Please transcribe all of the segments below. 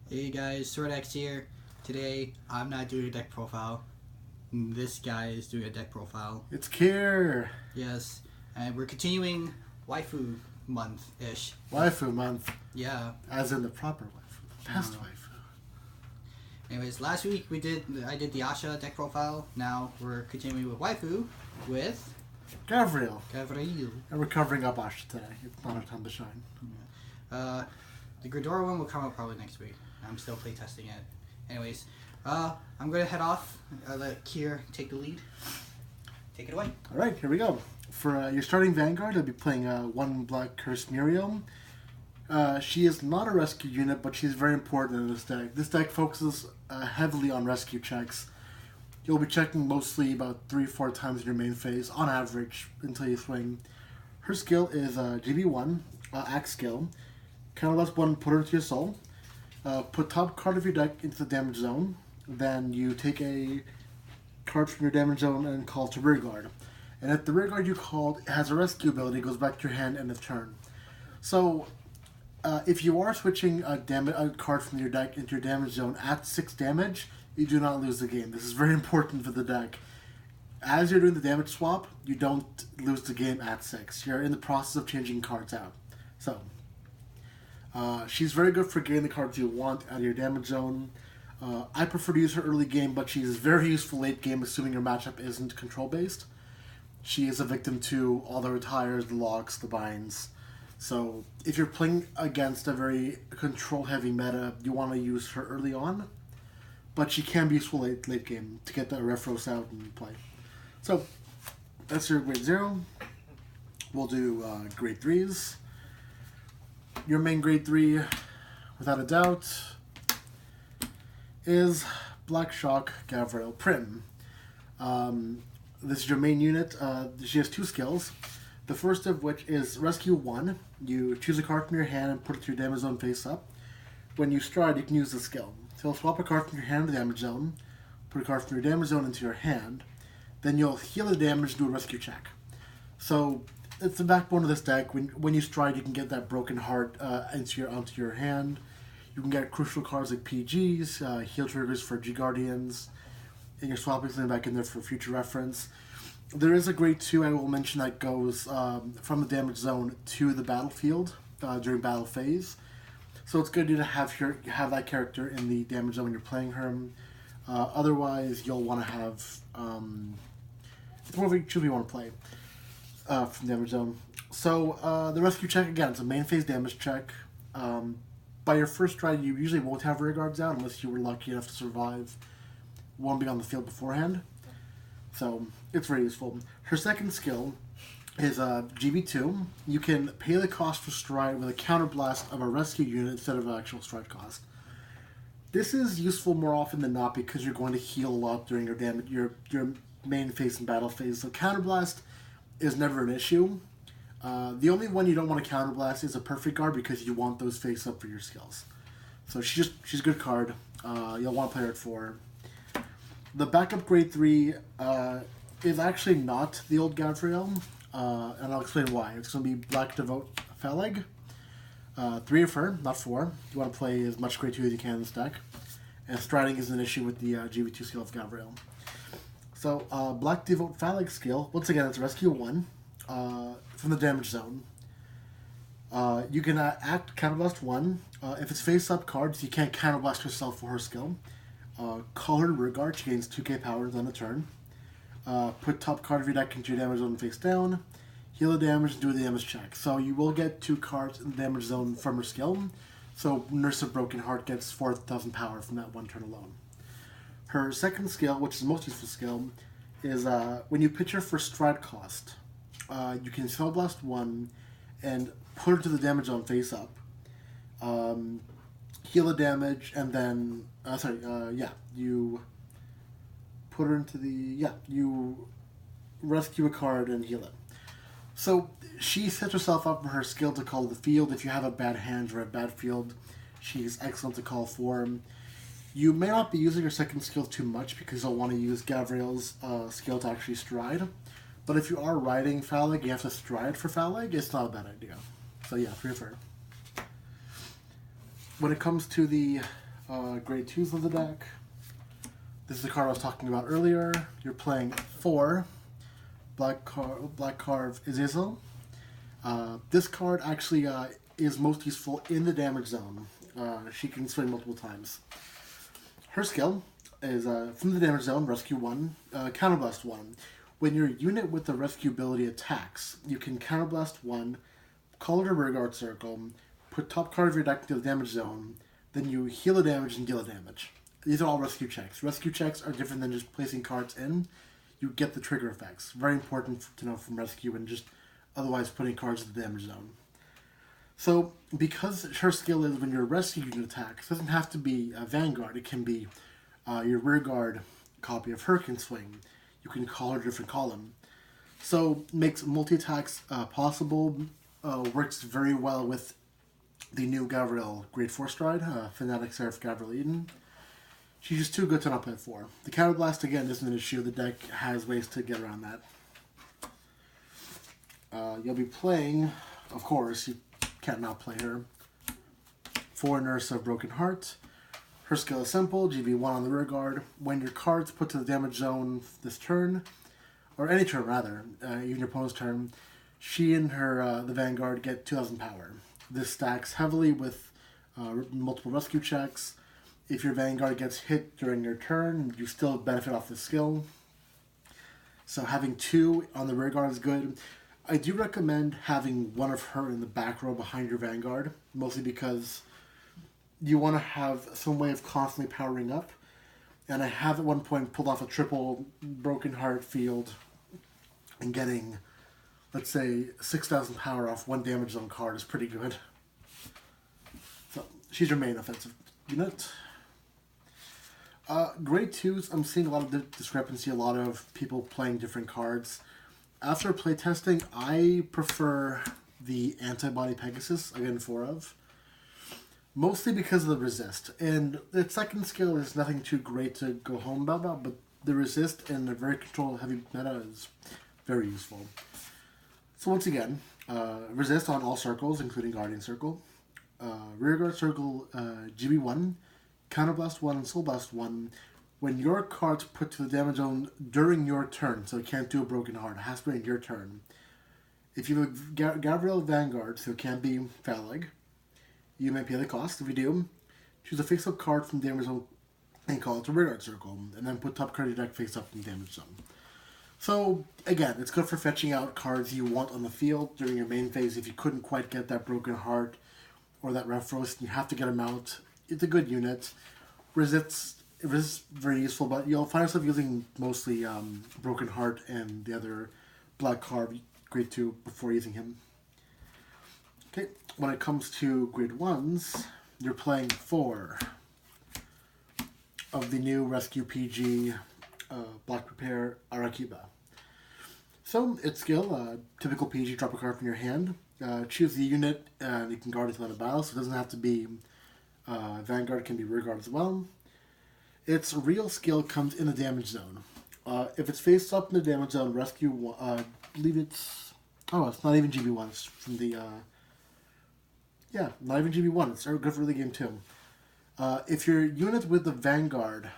Hey guys, SwordX here. Today, I'm not doing a deck profile. This guy is doing a deck profile. It's Kier. Yes, and we're continuing Waifu month-ish. Waifu month. Yeah. As in the proper waifu. The best waifu. Anyways, last week I did the Ahsha deck profile. Now we're continuing with Waifu with Gavrail. Gavrail. And we're covering up Ahsha today. It's not our time to shine. The Gridora one will come out probably next week. I'm still playtesting it. Anyways, I'm going to head off. I'll let Kier take the lead. Take it away. Alright, here we go. For your starting Vanguard, I'll be playing one Black Curse Muriel. She is not a rescue unit, but she's very important in this deck. This deck focuses heavily on rescue checks. You'll be checking mostly about 3-4 times in your main phase, on average, until you swing. Her skill is GB1, Axe skill. Counterblast 1, put her into your soul. Put top card of your deck into the damage zone. Then you take a card from your damage zone and call to rear guard. And if the rear guard you called has a rescue ability, it goes back to your hand end of turn. So, if you are switching a card from your deck into your damage zone at 6 damage, you do not lose the game. This is very important for the deck. As you're doing the damage swap, you don't lose the game at 6. You're in the process of changing cards out. So, she's very good for getting the cards you want out of your damage zone. I prefer to use her early game, but she's very useful late game, assuming your matchup isn't control-based. She is a victim to all the retires, the locks, the binds. So if you're playing against a very control-heavy meta, you want to use her early on. But she can be useful late game to get the Refros out and play. So that's your grade 0. We'll do grade 3s. Your main grade 3, without a doubt, is Black Shock Gavrail Prim. This is your main unit. She has 2 skills. The first of which is Rescue 1. You choose a card from your hand and put it to your damage zone face up. When you stride, you can use the skill. So you'll swap a card from your hand to the damage zone, put a card from your damage zone into your hand, then you'll heal the damage and do a rescue check. So it's the backbone of this deck. When you stride, you can get that broken heart onto your hand. You can get crucial cards like PGs, heal triggers for G Guardians, and you're swapping something back in there for future reference. There is a grade 2 I will mention that goes from the damage zone to the battlefield during battle phase. So it's good to have that character in the damage zone when you're playing her. Otherwise, you'll want to have it's more of a choose you want to play from the damage zone. So the rescue check, again, it's a main phase damage check. By your first stride, you usually won't have rear guards out unless you were lucky enough to survive one being on the field beforehand. So it's very useful. Her second skill is GB2. You can pay the cost for stride with a counterblast of a rescue unit instead of an actual stride cost. This is useful more often than not because you're going to heal a lot during your main phase and battle phase. So counterblast is never an issue. The only one you don't want to counterblast is a perfect guard because you want those face up for your skills. So she's a good card. You'll want to play her at 4. The backup grade 3 is actually not the old Gavrail, and I'll explain why. It's going to be Black Devote Phaleg. 3 of her, not 4. You want to play as much grade 2 as you can in this deck. And striding is an issue with the GB2 skill of Gavrail. So, Black Devote Phaleg skill, once again, it's Rescue 1 from the damage zone. You can act Counterblast 1. If it's face-up cards, you can't Counterblast yourself for her skill. Call her rear guard, she gains 2k powers on the turn. Put top card of your deck into your damage zone face down. Heal the damage and do the damage check. So you will get 2 cards in the damage zone from her skill. So Nurse of Broken Heart gets 4,000 power from that one turn alone. Her second skill, which is the most useful skill, is when you pitch her for stride cost, you can Spell Blast 1 and put her to the damage zone face up. Heal the damage, and then you put her into you rescue a card and heal it. So she sets herself up for her skill to call the field. If you have a bad hand or a bad field, she's excellent to call for. You may not be using her second skill too much because you'll want to use Gavrail's skill to actually stride. But if you are riding Phaleg, you have to stride for Phaleg. It's not a bad idea. So yeah, 3 of her. When it comes to the Grade 2s of the deck. This is the card I was talking about earlier. You're playing 4 Black Carve Ezezel. This card actually is most useful in the damage zone. She can swing multiple times. Her skill is from the damage zone, rescue 1, counterblast 1. When your unit with the rescue ability attacks, you can counterblast 1, call it a rearguard circle, put top card of your deck into the damage zone, then you heal the damage and deal the damage. These are all rescue checks. Rescue checks are different than just placing cards in. You get the trigger effects. Very important to know from rescue and just otherwise putting cards in the damage zone. So, because her skill is when your rescue unit attacks, it doesn't have to be a Vanguard. It can be your rearguard copy of her can swing. You can call her a different column. So, makes multi-attacks possible. Works very well with the new Gabrielle Grade 4 Stride, Fanatic, Seraph, Gabrielle Eden. She's just too good to not play 4. The Counterblast, again, isn't an issue. The deck has ways to get around that. You'll be playing, of course, you can't not play her, 4 Nurse of Broken Heart. Her skill is simple, GB1 on the rear guard. When your card's put to the damage zone this turn, or any turn rather, even your opponent's turn, she and her the Vanguard get 2,000 power. This stacks heavily with multiple rescue checks. If your Vanguard gets hit during your turn, you still benefit off this skill. So having 2 on the rear guard is good. I do recommend having one of her in the back row behind your Vanguard, mostly because you want to have some way of constantly powering up. And I have at one point pulled off a triple Broken Heart field and getting, let's say, 6,000 power off 1 damage zone card is pretty good. So she's your main offensive unit. Grade 2s, I'm seeing a lot of discrepancy, a lot of people playing different cards. After playtesting, I prefer the Antibody Pegasus, again 4 of. Mostly because of the resist. And the second skill is nothing too great to go home about, but the resist and the very controlled heavy meta is very useful. So once again, resist on all circles, including Guardian Circle. Rearguard Circle, GB1. Counterblast 1 and Soulblast 1. When your card's put to the damage zone during your turn, so it can't do a Broken Heart, it has to be in your turn. If you have a Gabrielle Vanguard, so it can't be Phaleg, you may pay the cost. If you do, choose a face-up card from the damage zone and call it a rearguard circle, and then put top card of your deck face-up in the damage zone. So, again, it's good for fetching out cards you want on the field during your main phase. If you couldn't quite get that Broken Heart or that Refros, you have to get them out. It's a good unit. Resists very useful, but you'll find yourself using mostly Broken Heart and the other Black Carve Grade 2 before using him. Okay, when it comes to Grade 1s, you're playing 4 of the new Rescue PG Black Prepare Arakiba. So, its skill, typical PG, drop a card from your hand, choose the unit, and you can guard it to the battle, so it doesn't have to be Vanguard, can be rearguard as well. Its real skill comes in the damage zone. If it's faced up in the damage zone, rescue, I believe it's not even GB1, it's from the, not even GB1, it's good for the game too. If your unit with the Vanguard,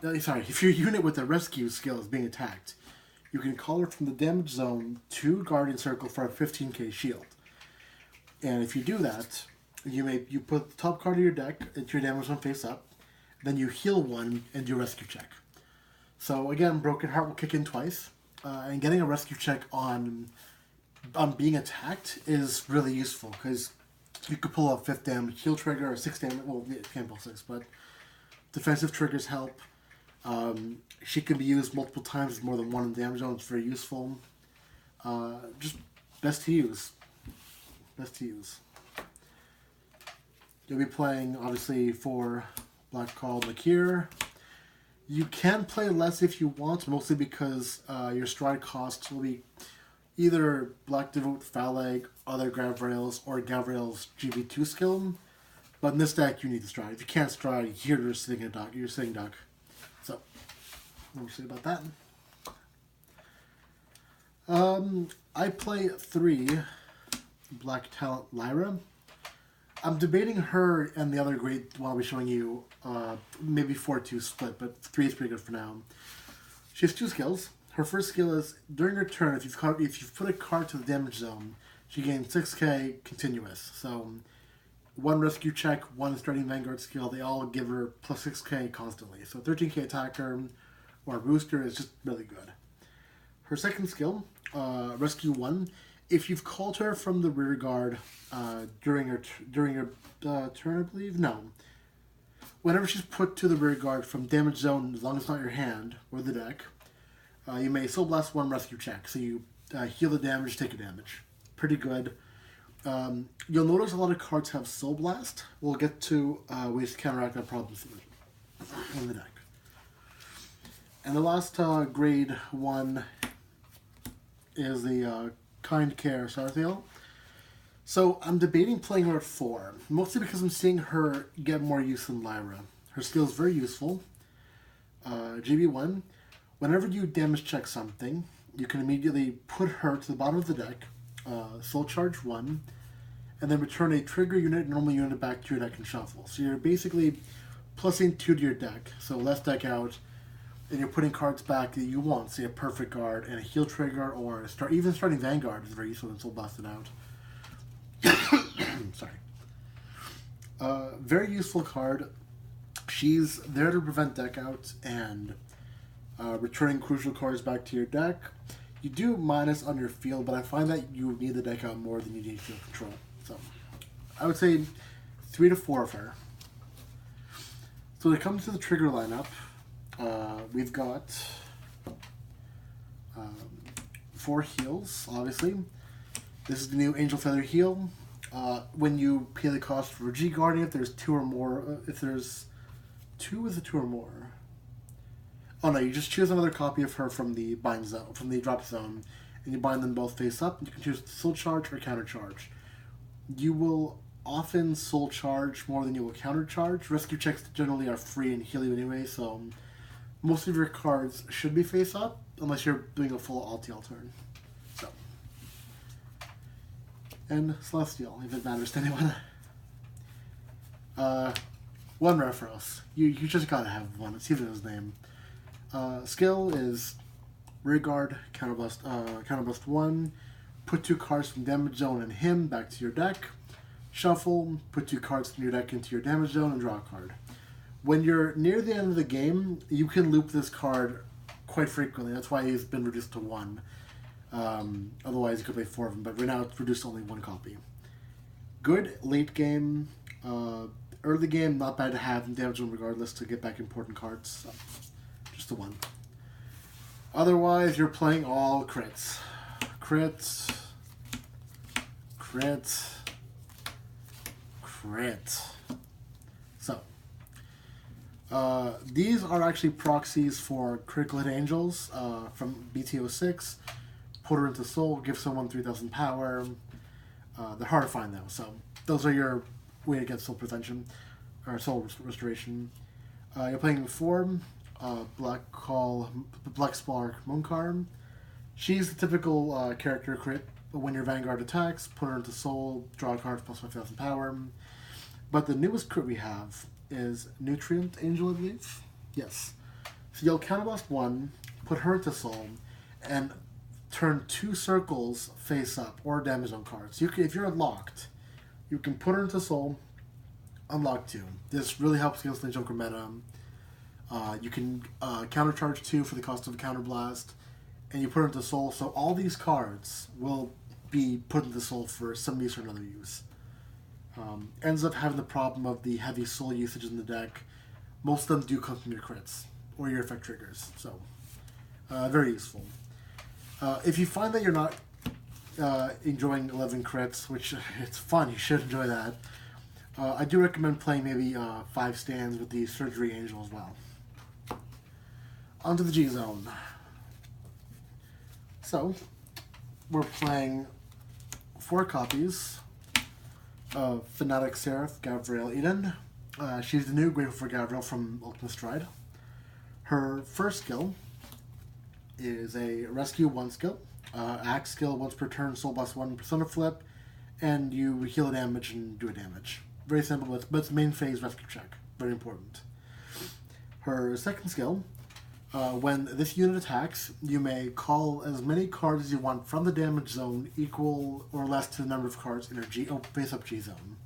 if your unit with the rescue skill is being attacked, you can call it from the damage zone to Guardian Circle for a 15k shield. And if you do that, you put the top card of your deck into your damage zone face up, then you heal 1 and do a rescue check. So again, Broken Heart will kick in twice, and getting a rescue check on being attacked is really useful because you could pull a 5th damage heal trigger or 6th damage. Well, it can't pull 6, but defensive triggers help. She can be used multiple times with more than 1 in the damage zone. It's very useful. Just best to use. Best to use. You'll be playing, obviously, for Black called Nakir. You can play less if you want, mostly because your stride costs will be either Black Devote, Phaleg, other Gavrails, or Gavrail's GB2 skill. But in this deck, you need to stride. If you can't stride, you're sitting a duck. You're sitting duck. So, what do you say about that? I play 3 Black Talent Lyra. I'm debating her and the other grade one I'll be showing you, maybe 4-2 split, but 3 is pretty good for now. She has 2 skills. Her first skill is, during her turn, if you've put a card to the damage zone, she gains 6k continuous. So, 1 rescue check, 1 starting Vanguard skill, they all give her plus 6k constantly. So 13k attacker or booster is just really good. Her second skill, Rescue 1, if you've called her from the rear guard during your turn, I believe? No. Whenever she's put to the rear guard from damage zone, as long as it's not your hand or the deck, you may Soul Blast 1 rescue check. So you heal the damage, take a damage. Pretty good. You'll notice a lot of cards have Soul Blast. We'll get to ways to counteract that problem in the deck. And the last grade 1 is the Kind Care Sarteal. So I'm debating playing her at 4, mostly because I'm seeing her get more use than Lyra. Her skill is very useful. GB1, whenever you damage check something, you can immediately put her to the bottom of the deck, Soul Charge 1, and then return a trigger unit, normal unit back to your deck and shuffle. So you're basically plussing 2 to your deck, so left deck out, and you're putting cards back that you want, say a Perfect Guard and a heal trigger, or even starting Vanguard is very useful and Soul Blasted out. Sorry. Very useful card. She's there to prevent deck outs and returning crucial cards back to your deck. You do minus on your field, but I find that you need the deck out more than you need field control. So I would say 3 to 4 of her. So when it comes to the trigger lineup, we've got 4 heals, obviously. This is the new Angel Feather heal. When you pay the cost for G Guardian, if there's 2 or more, if there's 2, is it 2 or more? Oh no, you just choose another copy of her from the bind zone, from the drop zone, and you bind them both face up. You can choose soul charge or counter charge. You will often soul charge more than you will counter charge. Rescue checks generally are free and heal you anyway, so most of your cards should be face up, unless you're doing a full Altiel turn. So. And Celestial, if it matters to anyone. 1 Refros. You just gotta have one. It's even his name. Skill is rear guard, counterblast 1, put 2 cards from damage zone and him back to your deck, shuffle, put 2 cards from your deck into your damage zone and draw a card. When you're near the end of the game, you can loop this card quite frequently. That's why he's been reduced to 1. Otherwise you could play 4 of them, but right now it's reduced to only 1 copy. Good late game, early game not bad to have in damage zone regardless to get back important cards. So. Just the 1. Otherwise, you're playing all crits. Crit. Crit. Crit. So, these are actually proxies for Critical Hit Angels from BT06. Put her into Soul, give someone 3000 power. They're hard to find though, so those are your way to get Soul Prevention, or Soul Restoration. You're playing Form. Black Spark Munkar. She's the typical character crit, but when your Vanguard attacks, put her into Soul, draw a card plus 5000 power. But the newest crit we have is Nutrient Angel, I believe. Yes. So you'll counterblast 1, put her into Soul, and turn 2 circles face up, or damage on cards. You can, if you're unlocked, you can put her into Soul, unlock 2. This really helps against the Joker meta. You can countercharge 2 for the cost of a counterblast, and you put it into Soul, so all these cards will be put into Soul for some use or another use. Ends up having the problem of the heavy Soul usage in the deck. Most of them do come from your crits, or your effect triggers, so very useful. If you find that you're not enjoying 11 crits, which it's fun, you should enjoy that, I do recommend playing maybe 5 stands with the Surgery Angel as well. Onto the G-Zone. So, we're playing 4 copies of Fanatic Seraph, Gabrielle Eden. She's the new Grateful for Gavrail from Ultimate Stride. Her first skill is a Rescue 1 skill. Axe skill, once per turn, Soul Blast 1 Persona Flip, and you heal a damage and do a damage. very simple, but it's main phase rescue check. Very important. Her second skill, when this unit attacks, you may call as many cards as you want from the damage zone equal or less to the number of cards in her face-up G zone.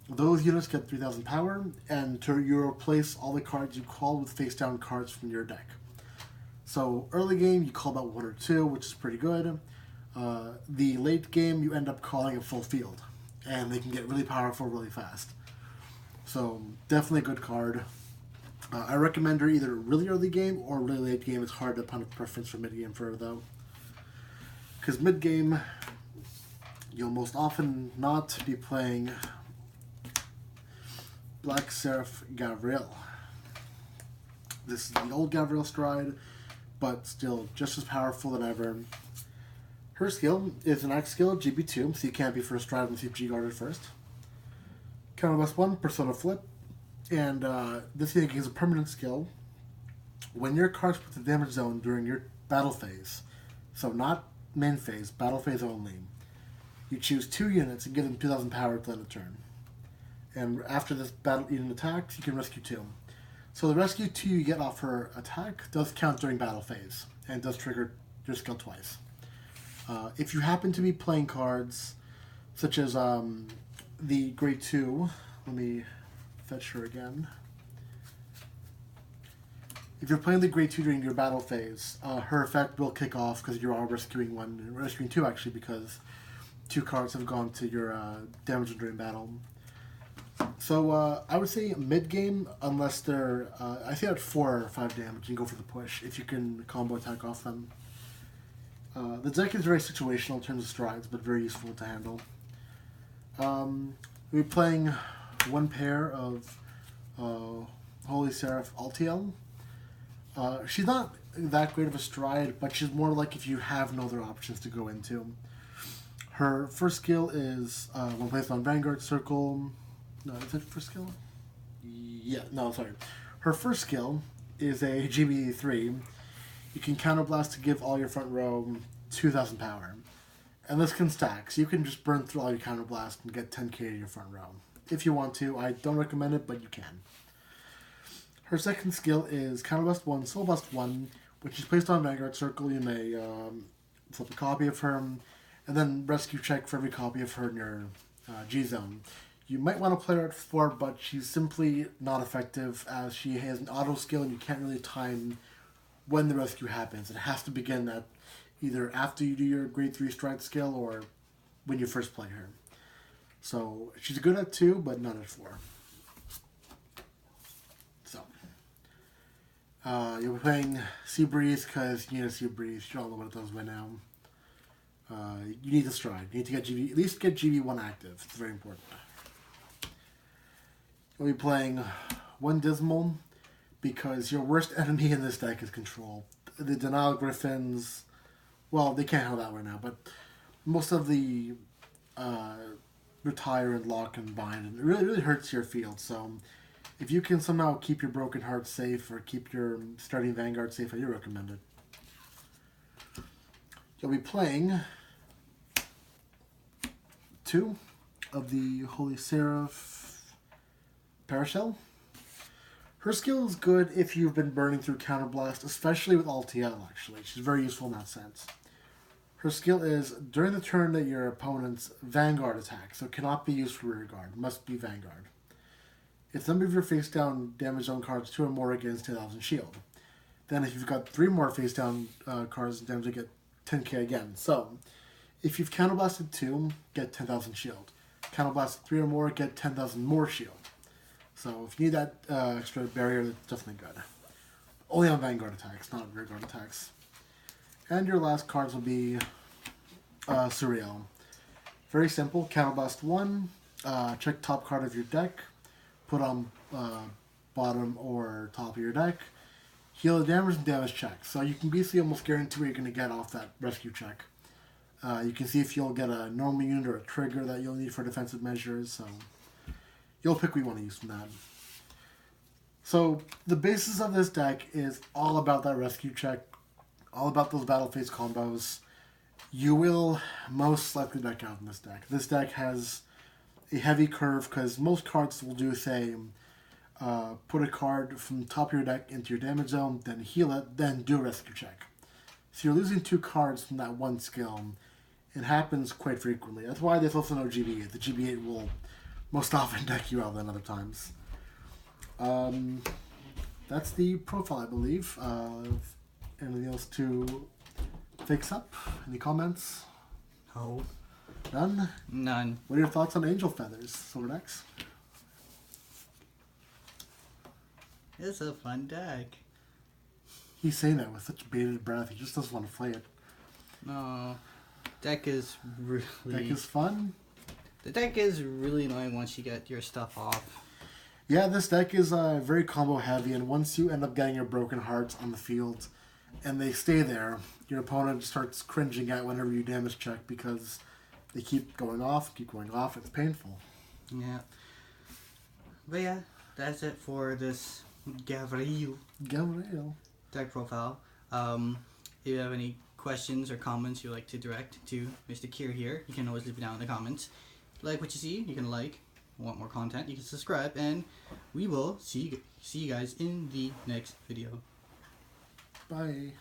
Those units get 3,000 power, and you replace all the cards you call with face-down cards from your deck. So early game, you call about 1 or 2, which is pretty good. The late game, you end up calling a full field, and they can get really powerful really fast. So definitely a good card. I recommend her either really early game or really late game. It's hard to find a preference for mid game for her though, because mid game you'll most often not be playing Black Seraph Gavrail. This is the old Gabrielle Stride, but still just as powerful than ever. Her skill is an axe skill, GB2, so you can't be first stride unless you G guarded first. Counterblast 1, Persona Flip, and this thing is a permanent skill. When your cards put the damage zone during your battle phase, so not main phase, battle phase only, you choose 2 units and give them 2,000 power to end a turn. And after this battle unit attacks, you can rescue 2. So the rescue 2 you get off her attack does count during battle phase, and does trigger your skill twice. If you happen to be playing cards such as the Grade 2, let me fetch her again. If you're playing the Grade 2 during your battle phase, her effect will kick off because you are rescuing 2 actually, because 2 cards have gone to your damage during battle. So I would say mid-game, unless they're, I think at 4 or 5 damage, you can go for the push if you can combo attack off them. The deck is very situational in terms of strides, but very useful to handle. We'll be playing 1 pair of Holy Seraph Altiel. She's not that great of a stride, but she's more like if you have no other options to go into. Her first skill is when placed on Vanguard Circle. No, is it first skill? Yeah, no, sorry. Her first skill is a G-BT13. You can counterblast to give all your front row 2,000 power. And this can stack, so you can just burn through all your counterblast and get 10k to your front row. If you want to, I don't recommend it, but you can. Her second skill is Counterblast 1, Soul Blast 1, which is placed on Vanguard Circle. You may flip a copy of her, and then rescue check for every copy of her in your G-Zone. You might want to play her at 4, but she's simply not effective as she has an auto skill and you can't really time when the rescue happens. It has to begin at either after you do your grade 3 stride skill or when you first play her. So she's good at 2, but not at 4. So you'll be playing Seabreeze because you know Seabreeze. You all know what it does by now. You need to stride. You need to get GB, at least get GB1 active. It's very important. You'll be playing 1 Dismal because your worst enemy in this deck is Control. The Denial Griffins, well, they can't handle that right now, but most of the retire and lock and bind, and it really hurts your field. So if you can somehow keep your Broken Heart safe or keep your starting Vanguard safe, I do recommend it. You'll be playing 2 of the Holy Seraph Parashell. Her skill is good if you've been burning through Counterblast, especially with Altiel, actually. She's very useful in that sense. Her skill is, during the turn that your opponent's Vanguard attacks, so it cannot be used for rearguard, must be Vanguard. If the number of your face-down damage zone cards 2 or more against 10,000 shield. Then if you've got 3 more face-down cards damage, you get 10k again. So, if you've Counterblasted 2, get 10,000 shield. Counterblasted 3 or more, get 10,000 more shield. So if you need that extra barrier, that's definitely good. Only on Vanguard attacks, not rearguard attacks. And your last cards will be Surreal. Very simple. Counterblast 1, check top card of your deck, put on bottom or top of your deck, heal the damage and damage check. So you can basically almost guarantee what you're going to get off that rescue check. You can see if you'll get a normal unit or a trigger that you'll need for defensive measures. So you'll pick what you want to use from that. So the basis of this deck is all about that rescue check, all about those battle phase combos. You will most likely deck out in this deck. This deck has a heavy curve because most cards will do, say, put a card from the top of your deck into your damage zone, then heal it, then do a rescue check. So you're losing 2 cards from that one skill. It happens quite frequently. That's why there's also no GB8. The GB8 will most often deck you out than other times. That's the profile, I believe. Anything else to fix up? Any comments? No. None? None. What are your thoughts on Angel Feathers, Silver Decks? It's a fun deck. He's saying that with such bated breath. He just doesn't want to play it. No. Deck is really... Deck is fun? The deck is really annoying once you get your stuff off. Yeah, this deck is very combo heavy, and once you end up getting your broken hearts on the field, and they stay there, your opponent starts cringing at whenever you damage check because they keep going off. It's painful. Yeah. But yeah, that's it for this Gavrail deck profile. If you have any questions or comments you'd like to direct to Mr. Kier here, you can always leave it down in the comments. Like what you see, you can like. Want more content, you can subscribe, and we will see you guys in the next video. Bye.